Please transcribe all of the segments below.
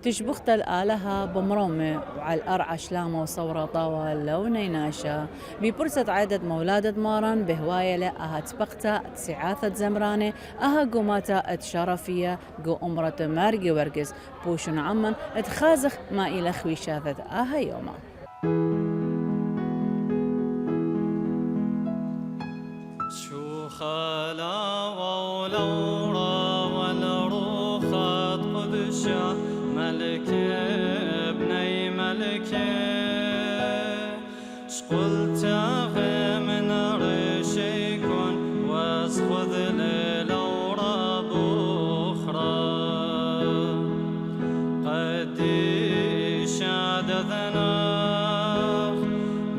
تشبخت الآلها بمرومة وعلى الأرعى شلامة وصورة طاوة ونيناشة ببرسة عدد مولادة مارن بهواية لأها تبقتا تسعاثة زمرانة أها قوماتا اتشرفية قو أمرة مارقي ورقز بوشن عمن اتخازخ ما إلى خويشاثة أها يوما. شو خلا ولورا والروخات قدشا ملك ابني ملك شقلت من رشيكون واسخذ للورا بخرى قدي شادذنا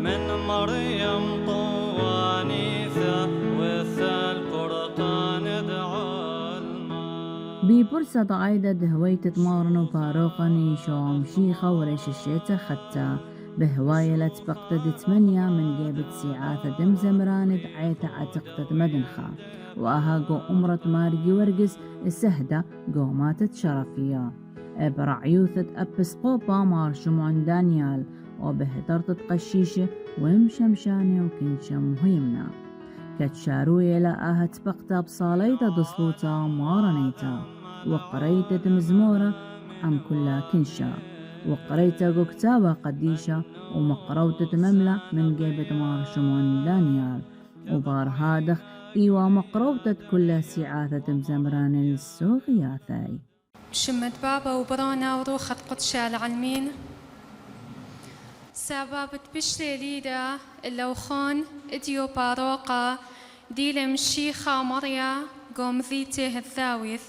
من مريم طوانيثة وثال فرقان دعا الماء ببرسة عايدة هوية مارن وفاروقني شوم شيخة وريش الشيطة ختا بهواية لتبقتد 8 من جيبت سيعاثة دم زمران دعيت عتقتد مدنخة وأهاقو أمرة مارجي ورقس السهدة قوماتت شرفية برعيوثة أبسقوبا مارشمون دانيال وبهترتت قشيشة ومشمشاني وكنشم مهمنا كتشاروية لآها تبقتا بصاليتا دصلوتا مارنيتا وقريتا مزمورة عم كلا كنشا وقريتا قكتابة قديشة ومقروتة مملة من جيبة مارشمون دانيال وبار هادخ إيوا مقروتة كل سعاثة مزمران السوغياثاي شمت بابا وبرانا وروخة قدشة العلمين سبابت بشلي ليدا اللوخون اديو باروقة ديل مشيخة مريا قوم ذيته الثاوث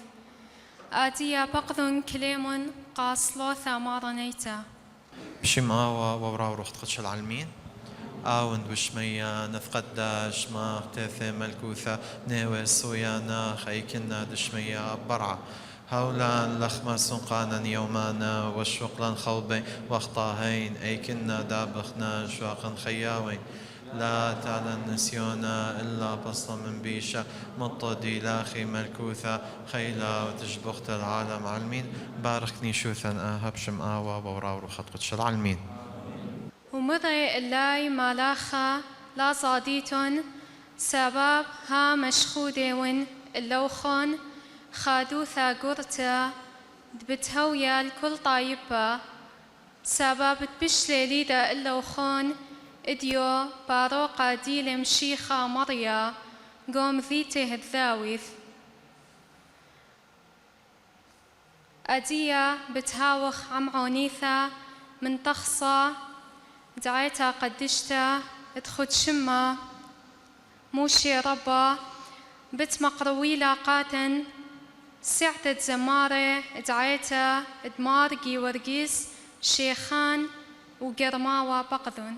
آتيا بقذن كليمون قاصلو ثامارا نيتا بشم آوا وورا ورخت قدش العلمين آون بشمية نفقد شما تاثي ملكوثة نيوي سويانا خيكنا دشمية برعة هولا لخما سنقانا يومانا وشوقلا خوبي واخطاهين ايكنا دابخنا شواقا خياوين لا تعلى النسيونا إلا بصلا من بيشة مطدي لاخي ملكوثة خيلا وتجبخت العالم علمين باركني شوثا هبشم آوا ووراورو خط قدش العلمين ومضي اللاي مالاخا لا صاديتون سباب ها مشخودون اللوخون خادوثا قرتا دبتهويا الكل طايبة سبابت بشلي ليدا اللوخون اديو باروقة ديل مشيخة مريا قوم ذيته الذاوث أديا بتهاوخ عمعونيثا من تخصى دعيتا قدشتا ادخد شمة موشي ربا بت مقروي لاقاتن سعتت زمارة دعيتا دمارقي ورقيس شيخان وقرماوة بقذن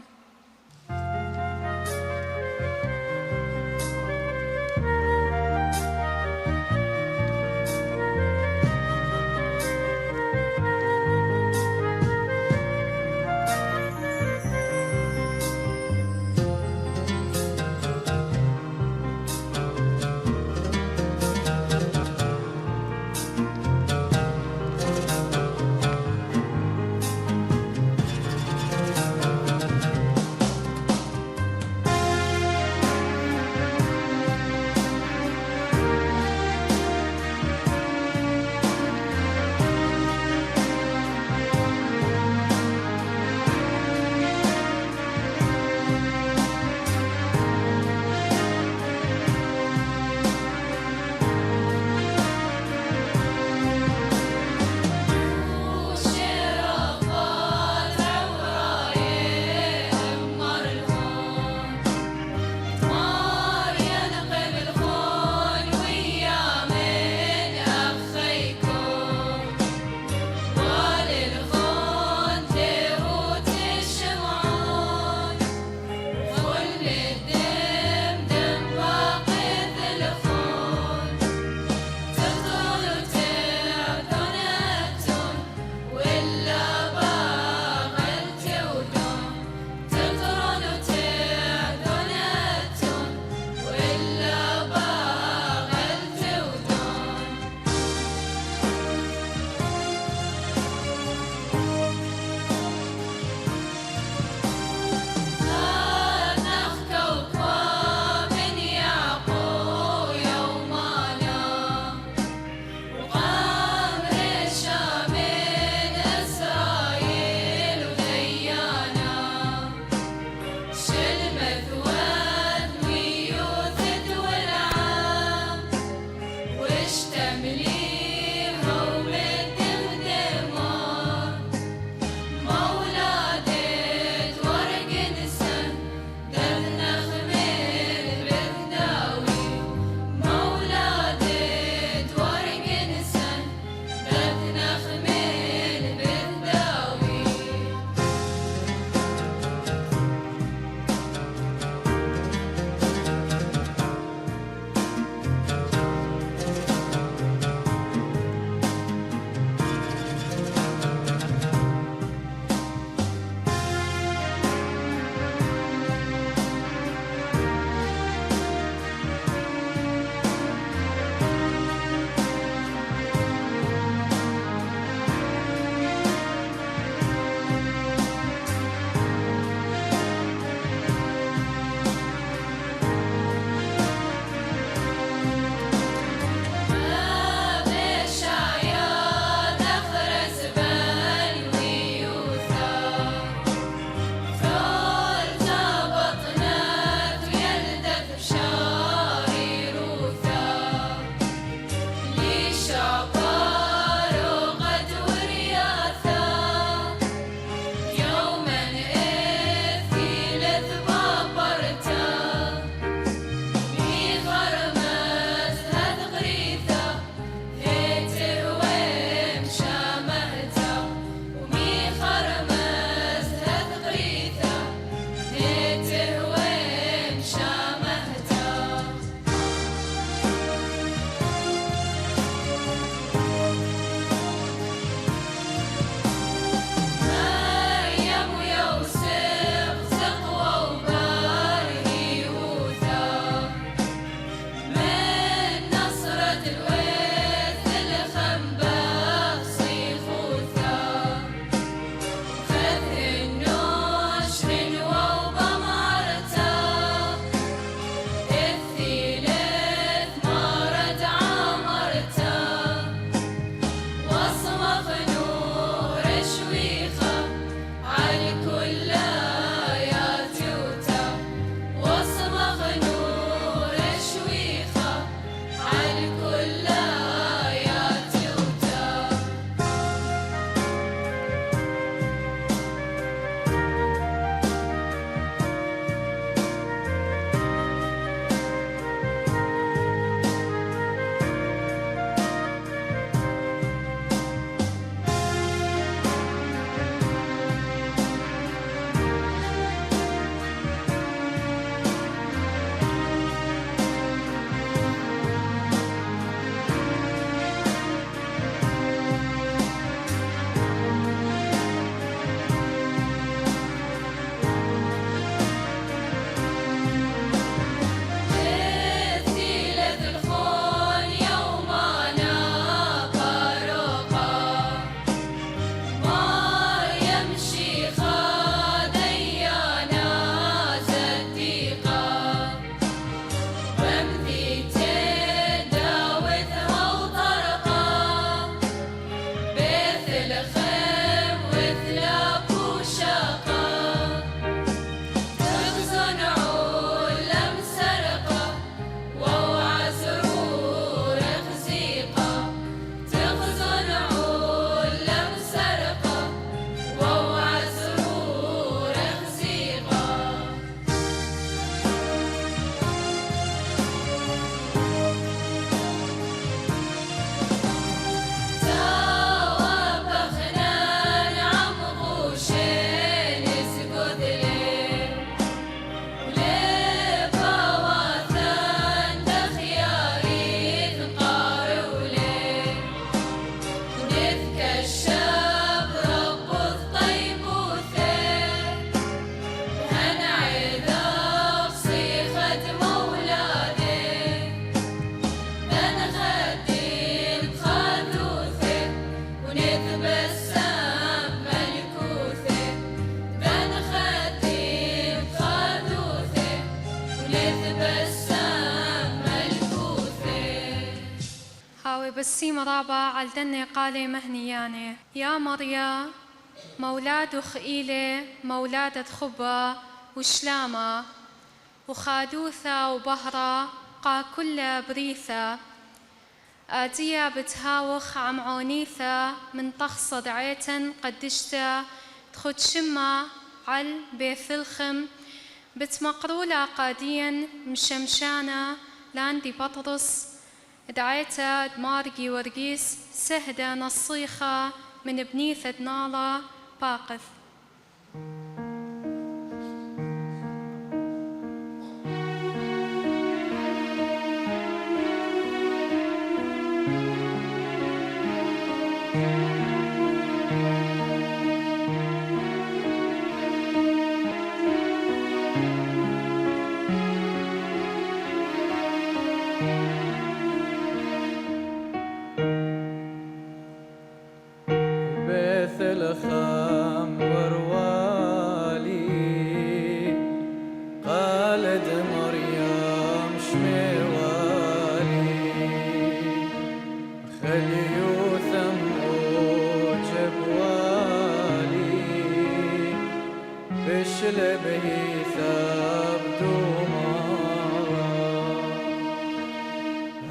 بسيم رابع علدني قالي مهنياني يا مريا مولاد خئيلة مولادة خبة وشلامة وخادوثة وبهرة قا كل بريثة آدية بتهاوخ عم عونيثة من تخصد عيتن قدشتا تخد شمة عل بيثلخم بتمقرولة قاديا مشمشانة لاندي بطرس دعيتا دمارقي ورقيس سهدة نصيخة من بنيثة نالة باقث الخام وروالي قالد مريم شميوالي خليوثم وجبوالي بشلبه ثابتو مارا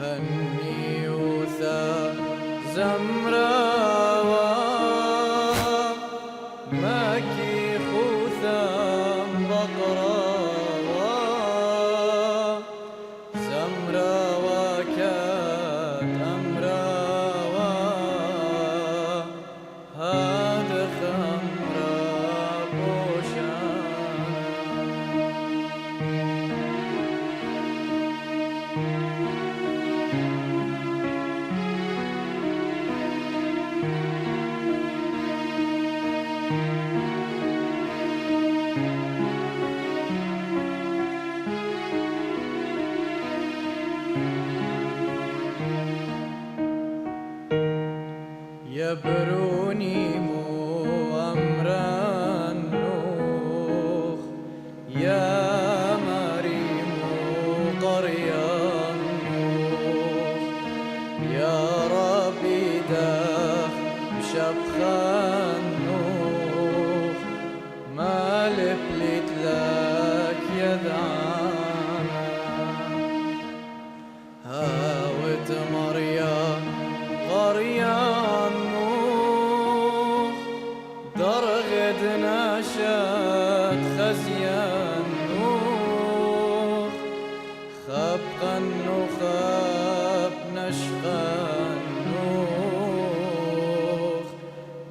هني وثا زمرا يبروني مؤمرا النوخ يا مريم قريا النوخ يا ربي داخ شبخا النوخ ما لبلت لك يدعانا هاوت مريم قريا درغد ناشد خزيان نوخ خبقا نخب نشقا نوخ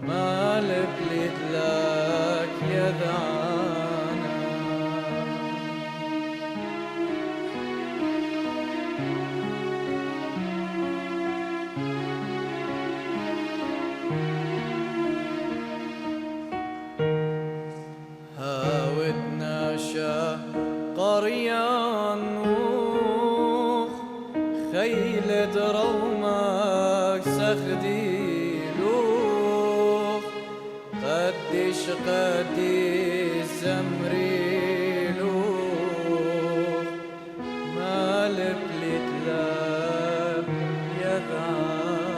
ما لبلت لك يدعانا قريا نوخ خيل درومك سخدي لوخ قديش زمري لوخ ما لبلت لك يدعانا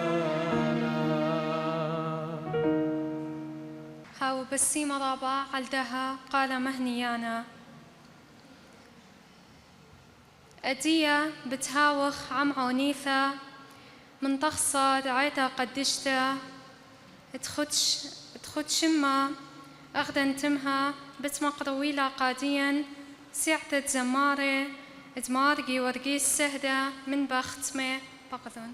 هاو بسيم رابع علدها قال مهنيانا أدية بتهاوخ عم عونيثة من تخصى دعيتها قدشتها تخد شمة أخدن تمها بتمقرويلة قاديا سعتة زمارة دمارقي ورقيس سهدة من بختمة بقدون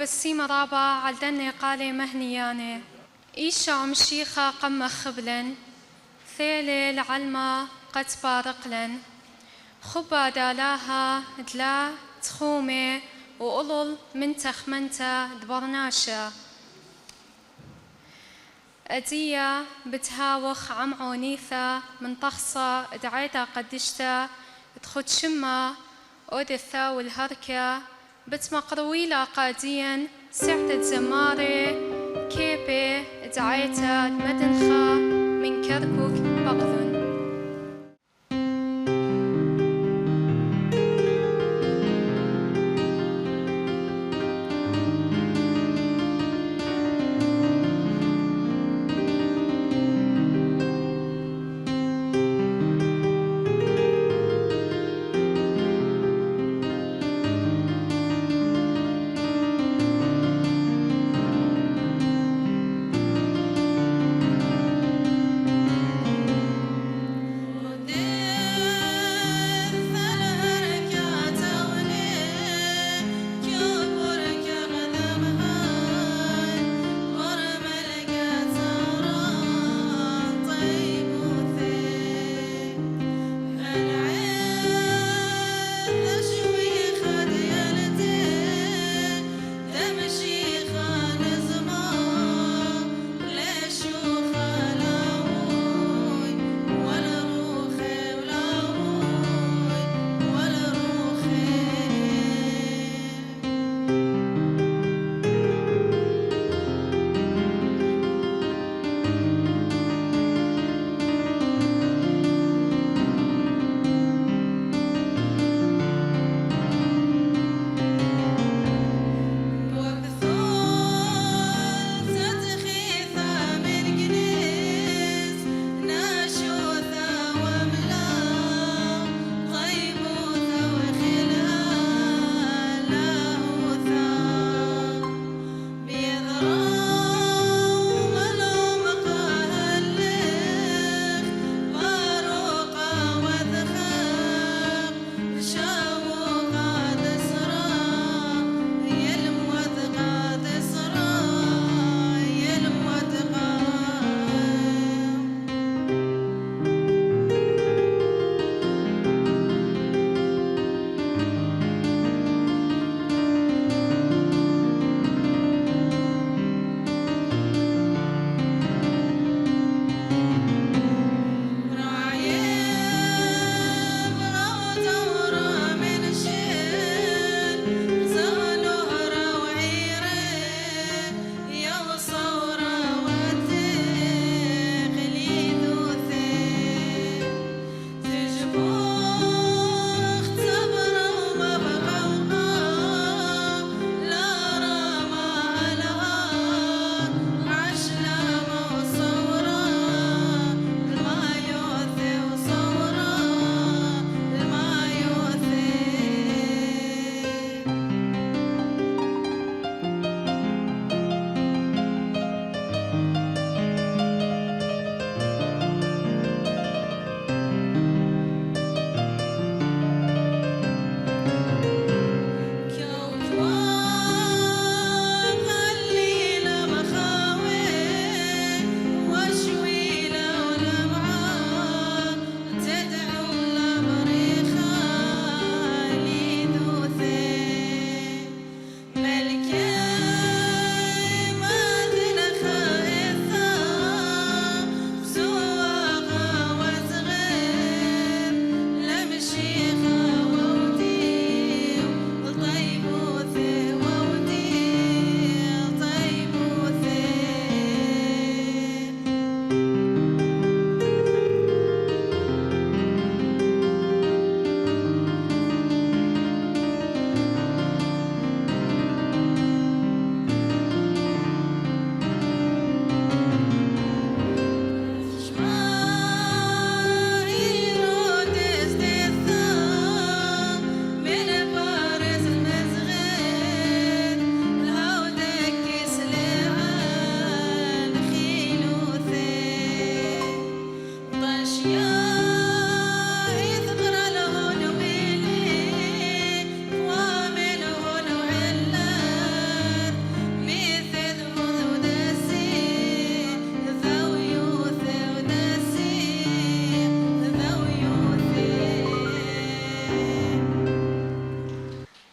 بسيمة رابع علدني قالي مهنياني إيشا مشيخة قم خبلن ثيلي العلمة قد بارقلن خبا دالاها دلا تخومي وقلل من تخمنتا دبرناشا أدية بتهاوخ عم عونيثة من طخصة دعيتا قدشتا تخد شمة أودثا والهركة بتمقرويلا قاديا سعتة زماري كيبي دعيتا مدنخة من كركوك بقذن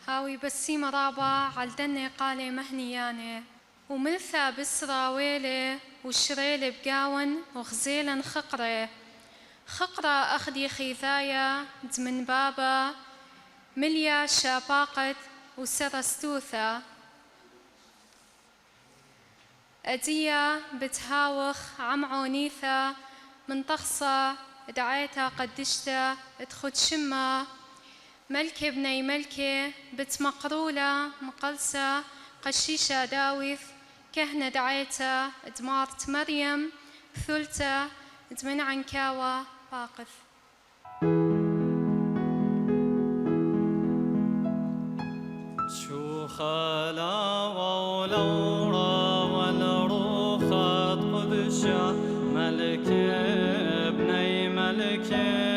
هاوي بسيمة رابع عالدني قالي مهنياني وملثا بسرا ويلي والشريل بقاون وغزيلا خقري خقرة أخدي خيثايا من بابا مليا شاباقت وسرستوثا أدية بتهاوخ عمعونيثا من طخصة دعيتا قدشتا تخد شمة ملكي بني ملكي بتمقرولة مقلسة قشيشة داوث كهنة دعيتا دمارت مريم ثلتا دمن عنكاوة باقث شو خلا ولورا والروخة قدشة ملكي ابني ملكي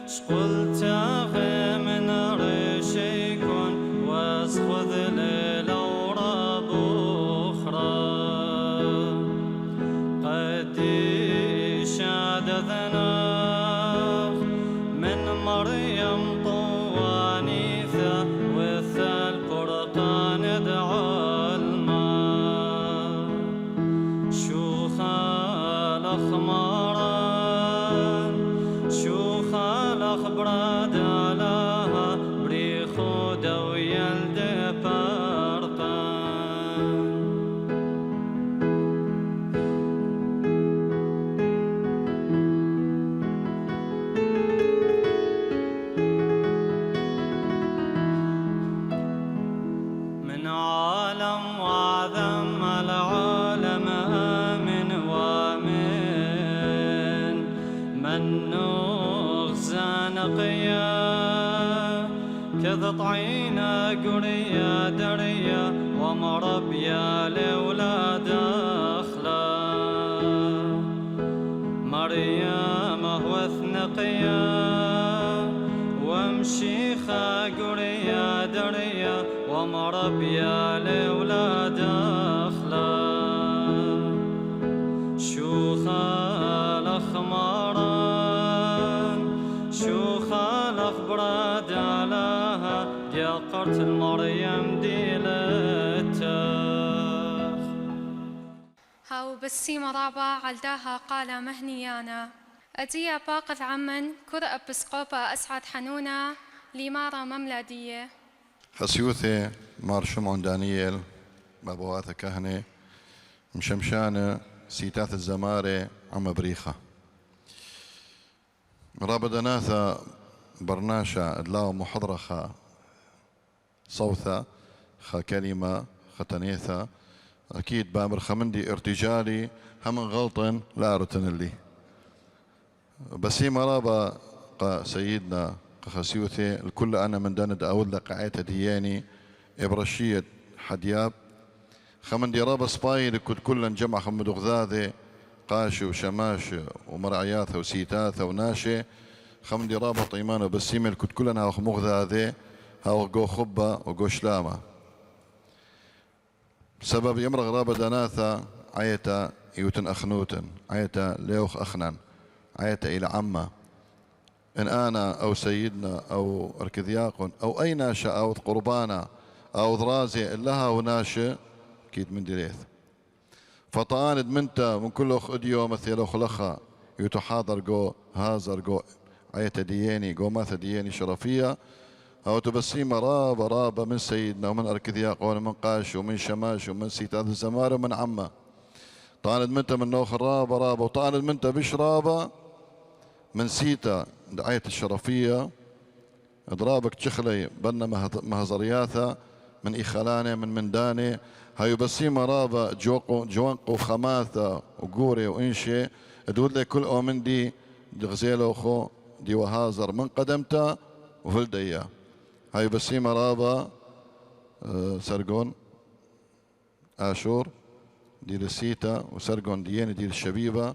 شقلت من رشيكن واسخذ للورا بخرى قديش عددناخ من مريم طوانيثة وثا القرقان دعا الماء شو خالق مران شو خالق براد علاها بريخو دو يلد بارقان من عالم وعظم العالم آمن وامن من نغزى نقيا كذا طعينا قريا دريا ومربيا لولاد أخلا مريم هو ثنقيا ومشيخة قريا دريا ومربيا لولاد أخلا شو خالق مران شو خالق براد علاها قرت المريم ديلتاخ هاو بسيمة رابع عالداها قال مهنيانا أدية باقث عمن كر أبسقوبة أسعد حنونة لمارة مملادية خسيوثي مار شمعون دانييل بابواثة كهنة مشمشانة سيتاث الزمارة عم بريخة رابدناثا برناشا ادلاو محضرخة صوثة خا كلمة ختنيثة أكيد بامر خمندي ارتجالي هم غلطن لا رتنلي بسيمة رابا قا سيدنا قخسيوثي الكل أنا من داند أول قاعدة دياني إبرشية حدياب خمندي رابا سباي لكل كل جمع خمد غذاذي قاشي وشماش ومرعياثة وسيتاثة وناشي خمندي رابا طيمان وبسيمة الكل كلنا هاو مغذاذي هاو قو خبة وقو شلامة سبب يمرغ رابا داناثا عيتا يوتن أخنوتن عيتا ليوخ أخنان عيتا إلى عمة إن أنا أو سيدنا أو أركذياق أو أي ناشا أو قربانا أو ذرازي لها وناشا كيد من ديريث فطاند منتا من كل أخ أديو مثل أخ لخا يتحاضر جو هازر جو عيتا دياني جو ماثا دياني شرفية أو تبسيمة رابا من سيدنا ومن أركذياق ومن قاش ومن شماش ومن سيتاذ الزمار ومن عمة طاند منتا من نوخ رابا وطاند منتا بش رابا من سيتا دعاية الشرفية اضرابك تشخلي بنا مهزرياثا من إخلاني من منداني هاي بسيمة رابا جوانقو خماثة وقوري وإنشي ادود لي كل أومن دي غزيلو خو دي وهازر من قدمتا وفلديا هاي بسيمة رابا سرقون آشور دي لسيتا وسرقون ديين دي الشبيبة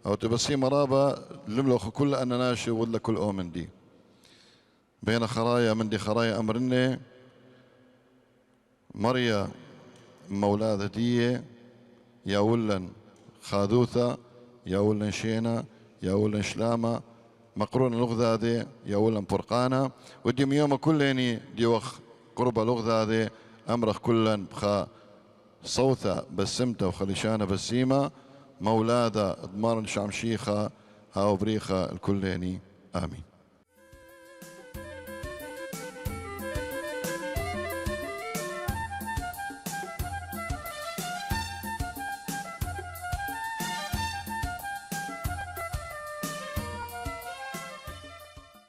أو تبسي مرابة لملوخ كل أنا ناشي ولا كل أومن دي بين خرايا من دي خرايا أمرني مريا مولاد دي يا ولن خاذوثة يا ولن شينا يا ولن شلامة مقرون لغذا دي يا ولن فرقانة ودي ميوم كلني دي وخ قرب لغذا دي أمرخ كلن بخا صوثة بسمتة وخليشانة بسيمة مولادة ضمار شعم شيخة هاو بريخة الكليني آمين.